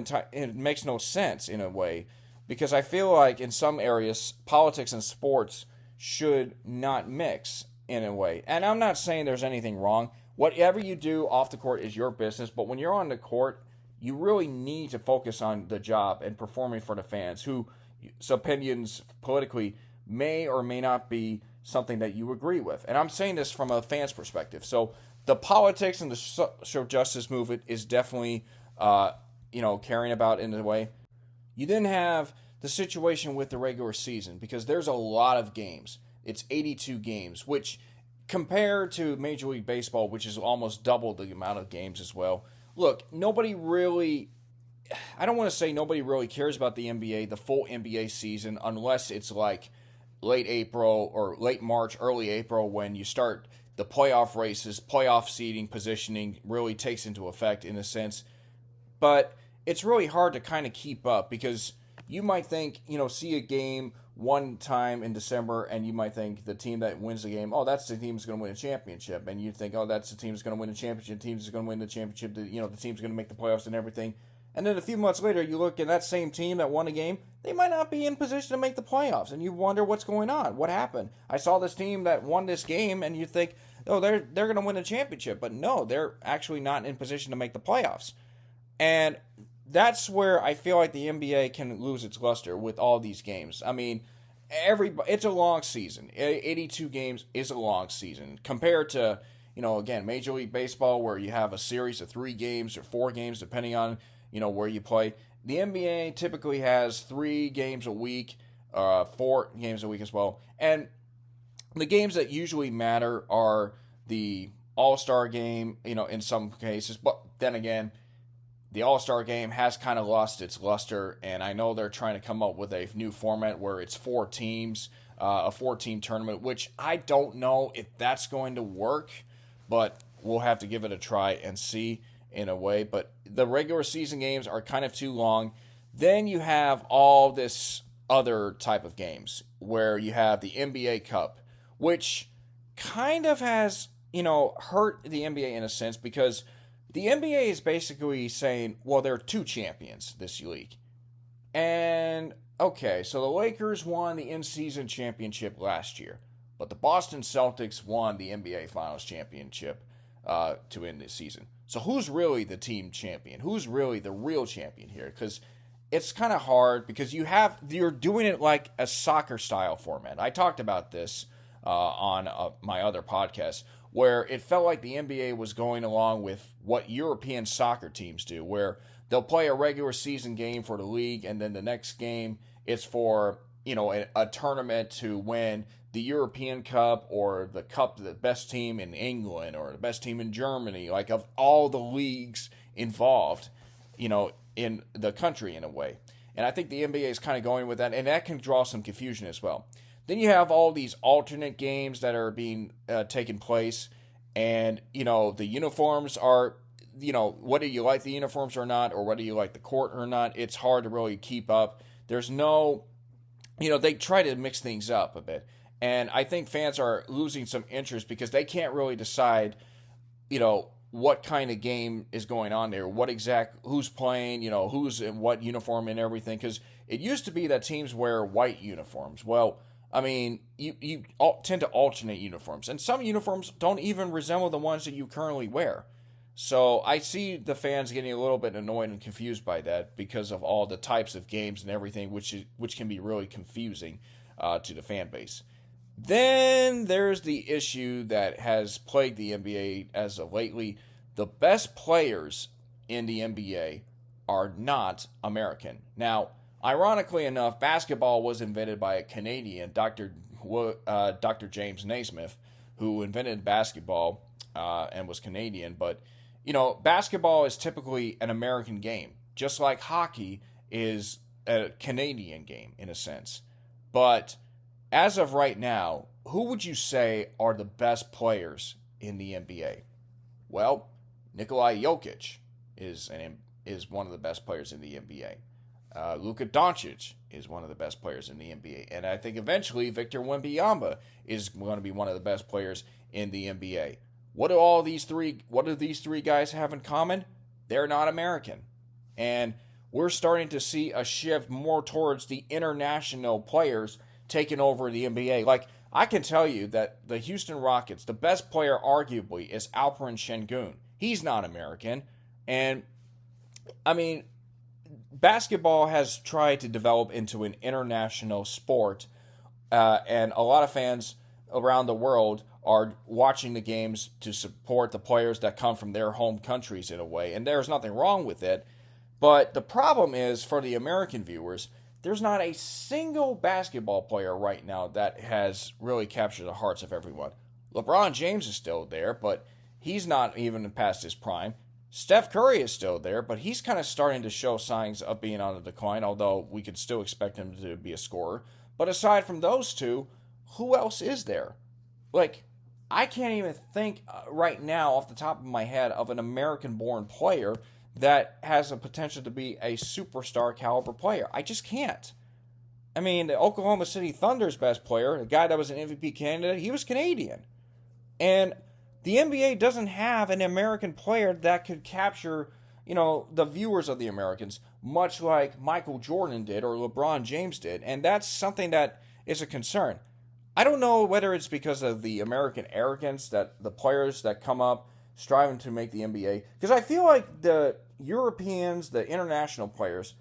sense in a way, because I feel like in some areas politics and sports should not mix in a way. And I'm not saying there's anything wrong. Whatever you do off the court is your business, but when you're on the court, you really need to focus on the job and performing for the fans, whose opinions politically may or may not be something that you agree with. And I'm saying this from a fan's perspective. So the politics and the social justice movement is definitely, carrying about in a way. You then have the situation with the regular season, because there's a lot of games. It's 82 games, which compared to Major League Baseball, which is almost double the amount of games as well. Look, I don't want to say nobody really cares about the NBA, the full NBA season, unless it's like late April or late March, early April, when you start the playoff races, playoff seeding, positioning really takes into effect in a sense. But it's really hard to kind of keep up, because you might think, see a game one time in December, and you might think the team that wins the game, oh, that's the team that's going to win a championship. And you think, oh, that's the team that's going to win a championship. The team that's going to win the championship. The team's going to make the playoffs and everything. And then a few months later, you look at that same team that won a game, they might not be in position to make the playoffs. And you wonder what's going on. What happened? I saw this team that won this game, and you think, oh, they're going to win a championship. But no, they're actually not in position to make the playoffs. And that's where I feel like the NBA can lose its luster with all these games. I mean, it's a long season. 82 games is a long season compared to, again, Major League Baseball, where you have a series of 3 games or 4 games, depending on, where you play. The NBA typically has 3 games a week, 4 games a week as well. And the games that usually matter are the All-Star game, in some cases. But then again, the All-Star game has kind of lost its luster, and I know they're trying to come up with a new format where it's 4 teams, a 4-team tournament, which I don't know if that's going to work, but we'll have to give it a try and see in a way. But the regular season games are kind of too long. Then you have all this other type of games where you have the NBA Cup, which kind of has, hurt the NBA in a sense, because the NBA is basically saying, well, there are 2 champions this league. And, okay, so the Lakers won the in-season championship last year, but the Boston Celtics won the NBA Finals championship to end this season. So who's really the team champion? Who's really the real champion here? Because it's kind of hard, because you're doing it like a soccer-style format. I talked about this on my other podcast, where it felt like the NBA was going along with what European soccer teams do, where they'll play a regular season game for the league, and then the next game it's for, a tournament to win the European Cup, or the Cup to the best team in England or the best team in Germany, like of all the leagues involved, in the country in a way. And I think the NBA is kind of going with that, and that can draw some confusion as well. Then you have all these alternate games that are being taken place, and the uniforms are, whether you like the uniforms or not, or whether you like the court or not, it's hard to really keep up. There's no, they try to mix things up a bit, and I think fans are losing some interest because they can't really decide, what kind of game is going on there, who's playing, who's in what uniform and everything. Because it used to be that teams wear white uniforms. Well, I mean, you tend to alternate uniforms, and some uniforms don't even resemble the ones that you currently wear. So I see the fans getting a little bit annoyed and confused by that because of all the types of games and everything, which can be really confusing to the fan base. Then there's the issue that has plagued the NBA as of lately. The best players in the NBA are not American. Now, ironically enough, basketball was invented by a Canadian, Dr. James Naismith, who invented basketball and was Canadian. But, basketball is typically an American game, just like hockey is a Canadian game in a sense. But as of right now, who would you say are the best players in the NBA? Well, Nikola Jokic is one of the best players in the NBA. Luka Doncic is one of the best players in the NBA. And I think eventually Victor Wembanyama is going to be one of the best players in the NBA. What do these three guys have in common? They're not American. And we're starting to see a shift more towards the international players taking over the NBA. Like, I can tell you that the Houston Rockets, the best player arguably is Alperen Şengün. He's not American. And, I mean, basketball has tried to develop into an international sport, and a lot of fans around the world are watching the games to support the players that come from their home countries in a way, and there's nothing wrong with it. But the problem is, for the American viewers, there's not a single basketball player right now that has really captured the hearts of everyone. LeBron James is still there, but he's not even past his prime. Steph Curry is still there, but he's kind of starting to show signs of being on the decline, although we could still expect him to be a scorer. But aside from those two, who else is there? Like, I can't even think right now off the top of my head of an American-born player that has a potential to be a superstar caliber player. I just can't. I mean, the Oklahoma City Thunder's best player, the guy that was an MVP candidate, he was Canadian. And the NBA doesn't have an American player that could capture, the viewers of the Americans, much like Michael Jordan did or LeBron James did. And that's something that is a concern. I don't know whether it's because of the American arrogance that the players that come up striving to make the NBA, because I feel like the Europeans, the international players,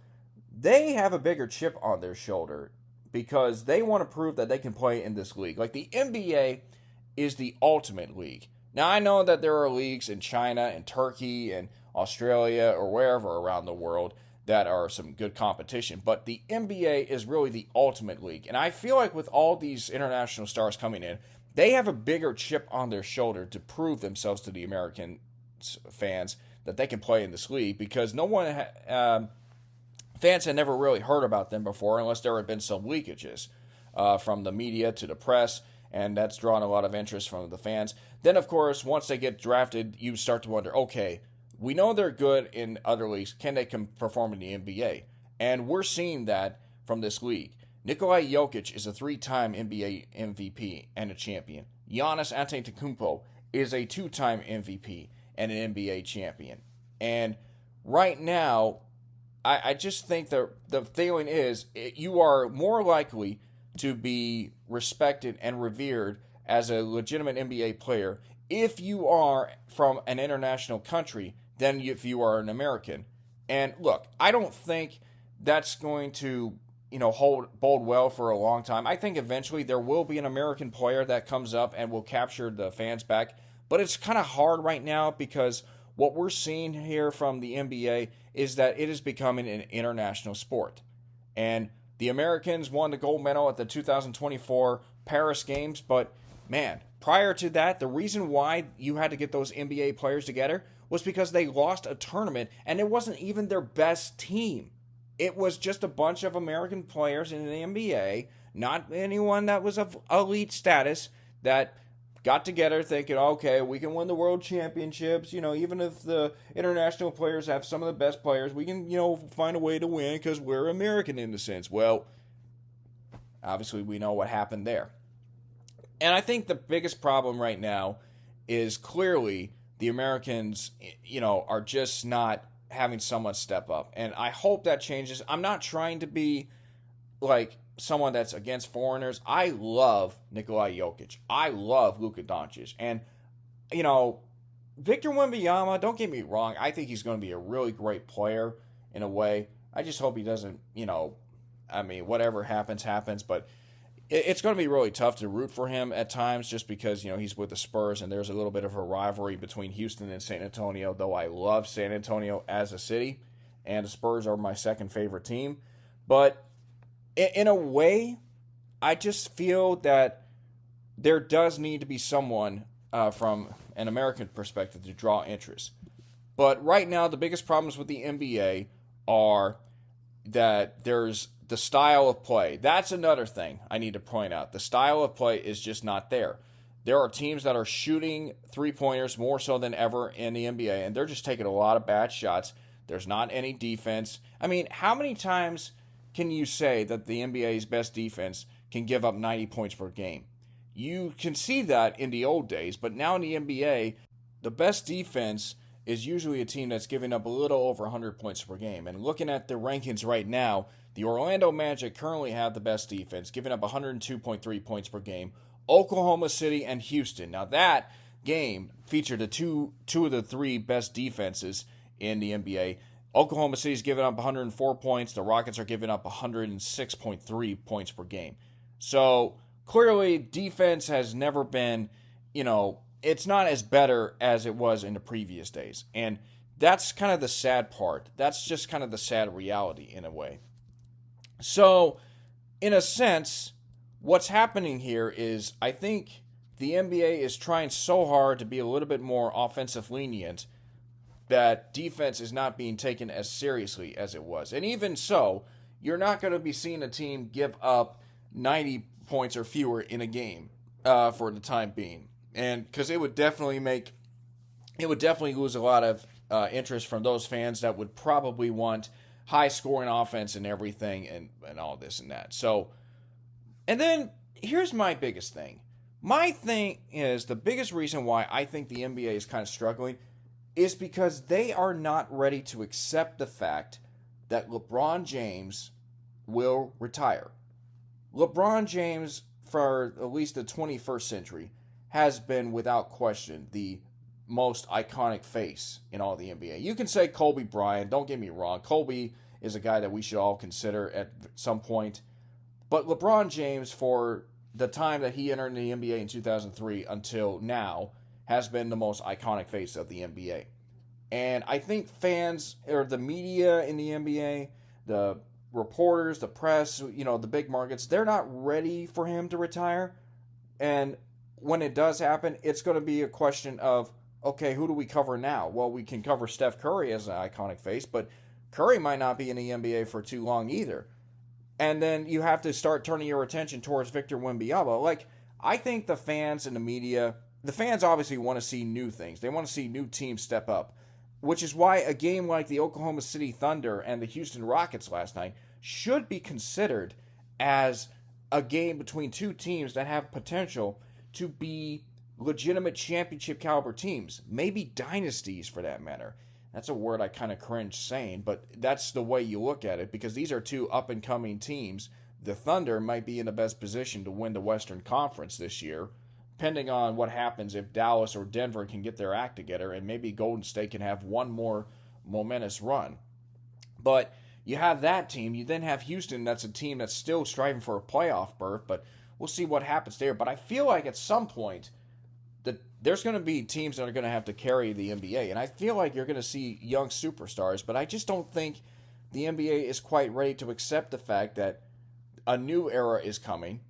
they have a bigger chip on their shoulder because they want to prove that they can play in this league. Like, the NBA is the ultimate league. Now, I know that there are leagues in China and Turkey and Australia or wherever around the world that are some good competition, but the NBA is really the ultimate league. And I feel like with all these international stars coming in, they have a bigger chip on their shoulder to prove themselves to the American fans that they can play in this league, because fans had never really heard about them before unless there had been some leakages from the media to the press, and that's drawn a lot of interest from the fans. Then, of course, once they get drafted, you start to wonder, okay, we know they're good in other leagues. Can they perform in the NBA? And we're seeing that from this league. Nikola Jokic is a 3-time NBA MVP and a champion. Giannis Antetokounmpo is a 2-time MVP and an NBA champion. And right now, I just think the feeling is you are more likely to be respected and revered as a legitimate NBA player if you are from an international country than if you are an American. And look, I don't think that's going to bode well for a long time. I think eventually there will be an American player that comes up and will capture the fans back. But it's kind of hard right now because what we're seeing here from the NBA is that it is becoming an international sport. And the Americans won the gold medal at the 2024 Paris Games, but man, prior to that, the reason why you had to get those NBA players together was because they lost a tournament, and it wasn't even their best team. It was just a bunch of American players in the NBA not anyone that was of elite status that got together thinking, okay, we can win the world championships. Even if the international players have some of the best players, we can, find a way to win because we're American in a sense. Well, obviously we know what happened there. And I think the biggest problem right now is clearly the Americans, are just not having someone step up. And I hope that changes. I'm not trying to be like someone that's against foreigners. I love Nikolai Jokic. I love Luka Doncic. And, Victor Wembanyama, don't get me wrong, I think he's going to be a really great player in a way. I just hope he doesn't, whatever happens, happens. But it's going to be really tough to root for him at times just because, he's with the Spurs and there's a little bit of a rivalry between Houston and San Antonio, though I love San Antonio as a city, and the Spurs are my second favorite team. But in a way, I just feel that there does need to be someone from an American perspective to draw interest. But right now, the biggest problems with the NBA are that there's the style of play. That's another thing I need to point out. The style of play is just not there. There are teams that are shooting three-pointers more so than ever in the NBA, and they're just taking a lot of bad shots. There's not any defense. How many times can you say that the NBA's best defense can give up 90 points per game? You can see that in the old days, but now in the NBA, the best defense is usually a team that's giving up a little over 100 points per game. And looking at the rankings right now, the Orlando Magic currently have the best defense, giving up 102.3 points per game. Oklahoma City and Houston. Now that game featured the two of the three best defenses in the NBA. Oklahoma City's giving up 104 points. The Rockets are giving up 106.3 points per game. So clearly defense has never been, it's not as better as it was in the previous days. And that's kind of the sad part. That's just kind of the sad reality in a way. So, in a sense, what's happening here is I think the NBA is trying so hard to be a little bit more offensive lenient that defense is not being taken as seriously as it was. And even so, you're not going to be seeing a team give up 90 points or fewer in a game for the time being. And because it would definitely lose a lot of interest from those fans that would probably want high-scoring offense and everything and all this and that. So, and then here's my biggest thing. My thing is the biggest reason why I think the NBA is kind of struggling is because they are not ready to accept the fact that LeBron James will retire. LeBron James, for at least the 21st century, has been without question the most iconic face in all the NBA. You can say Kobe Bryant, don't get me wrong. Kobe is a guy that we should all consider at some point. But LeBron James, for the time that he entered the NBA in 2003 until now, has been the most iconic face of the NBA. And I think fans, or the media in the NBA, the reporters, the press, the big markets, they're not ready for him to retire. And when it does happen, it's going to be a question of, okay, who do we cover now? Well, we can cover Steph Curry as an iconic face, but Curry might not be in the NBA for too long either. And then you have to start turning your attention towards Victor Wembanyama. I think the fans and the media, the fans obviously want to see new things. They want to see new teams step up, which is why a game like the Oklahoma City Thunder and the Houston Rockets last night should be considered as a game between two teams that have potential to be legitimate championship caliber teams, maybe dynasties for that matter. That's a word I kind of cringe saying, but that's the way you look at it because these are two up-and-coming teams. The Thunder might be in the best position to win the Western Conference this year, depending on what happens if Dallas or Denver can get their act together, and maybe Golden State can have one more momentous run. But you have that team. You then have Houston. That's a team that's still striving for a playoff berth, but we'll see what happens there. But I feel like at some point that there's going to be teams that are going to have to carry the NBA. And I feel like you're going to see young superstars, but I just don't think the NBA is quite ready to accept the fact that a new era is coming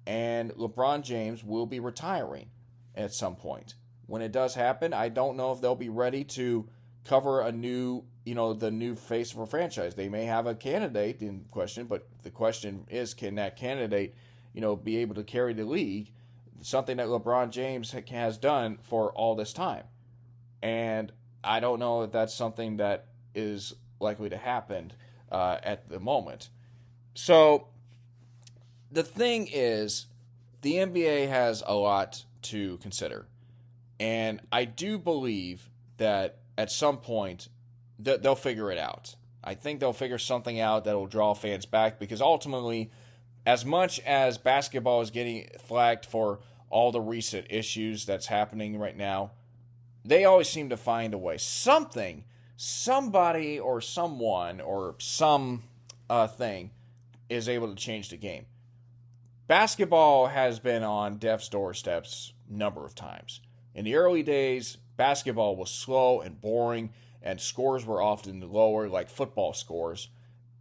and LeBron James will be retiring at some point. When it does happen, I don't know if they'll be ready to cover a new, the new face of a franchise. They may have a candidate in question, but the question is, can that candidate be able to carry the league, something that LeBron James has done for all this time. And I don't know if that's something that is likely to happen at the moment. So the thing is, the NBA has a lot to consider. And I do believe that at some point they'll figure it out. I think they'll figure something out that will draw fans back, because ultimately, as much as basketball is getting flagged for all the recent issues that's happening right now, they always seem to find a way. Somebody or someone or some thing is able to change the game. Basketball has been on death's doorsteps a number of times. In the early days, basketball was slow and boring, and scores were often lower, like football scores.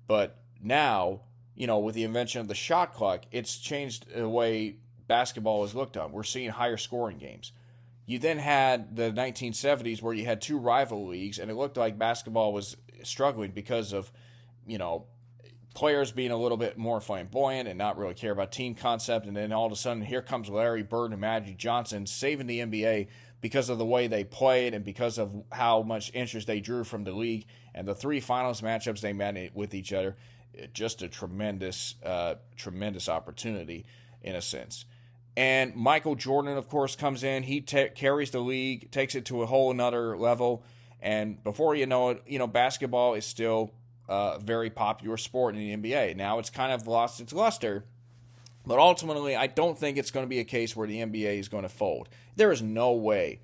But now, with the invention of the shot clock, it's changed the way basketball is looked on. We're seeing higher scoring games. You then had the 1970s where you had two rival leagues, and it looked like basketball was struggling because of, players being a little bit more flamboyant and not really care about team concept. And then all of a sudden, here comes Larry Bird and Magic Johnson saving the NBA because of the way they played and because of how much interest they drew from the league. And the three finals matchups they met with each other, just a tremendous opportunity in a sense. And Michael Jordan, of course, comes in. He carries the league, takes it to a whole another level. And before you know it, basketball is still a very popular sport in the NBA. Now it's kind of lost its luster. But ultimately, I don't think it's going to be a case where the NBA is going to fold. There is no way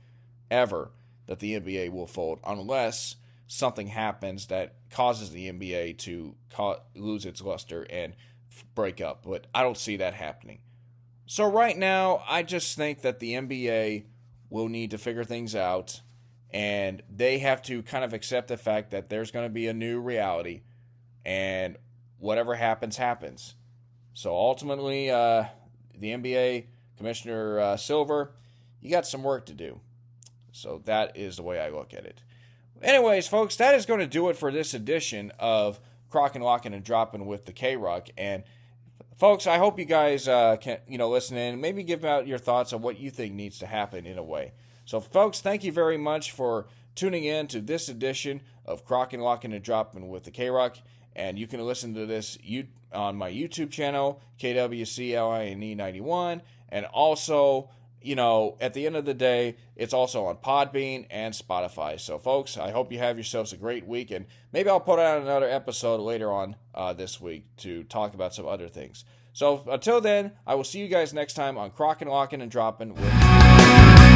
ever that the NBA will fold unless something happens that causes the NBA to lose its luster and break up. But I don't see that happening. So right now, I just think that the NBA will need to figure things out, and they have to kind of accept the fact that there's going to be a new reality, and whatever happens, happens. So ultimately, the NBA Commissioner Silver, you got some work to do. So that is the way I look at it. Anyways, folks, that is going to do it for this edition of Crocking, Locking, and Dropping with the K-Rock. And folks, I hope you guys can listen in, maybe give out your thoughts on what you think needs to happen in a way. So, folks, thank you very much for tuning in to this edition of Crocking, Locking, and Dropping with the K-Rock. And you can listen to this on my YouTube channel, KWCLINE91. And also, at the end of the day, it's also on Podbean and Spotify. So, folks, I hope you have yourselves a great week. And maybe I'll put out another episode later on this week to talk about some other things. So, until then, I will see you guys next time on Crocking, Locking, and Dropping with